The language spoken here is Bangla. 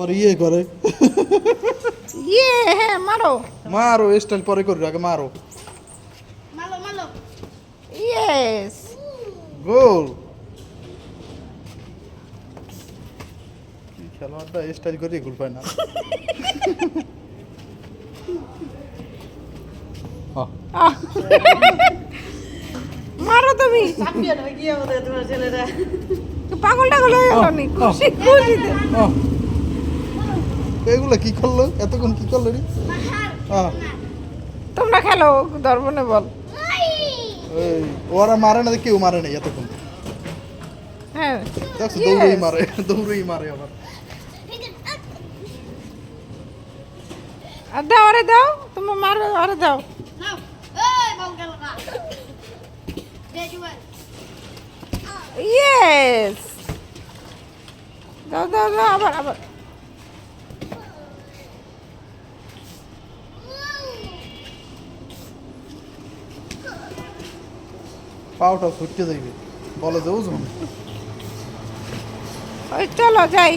আবার ইয়ে করে ইয়ে হ্যাঁ মারো মারো স্টাইল পরে করবি আগে মারো ইয়েস গোল কি খেলোয়াড়টা স্টাইল করে গোল পায় না আহ। মারো তুমি পাগল টাগল হয়ে গেল নি খুশি খুশিতে এগুলো কি করলো এতক্ষণ কি করলো রে তোমরা খেলো ধর্মনে বল এই ওরা মারে না কেউ মারে না এতক্ষণ হ্যাঁ দেখছো দৌড়েই মারে দৌড়েই মারে আবার আর দাও আরে দাও তুমি মারো আরে দাও ইয়েস দাও দাও দাও আবার আবার পাওটা ছুটতে যাইবে বলে দেবো যখন ওই চলো যাই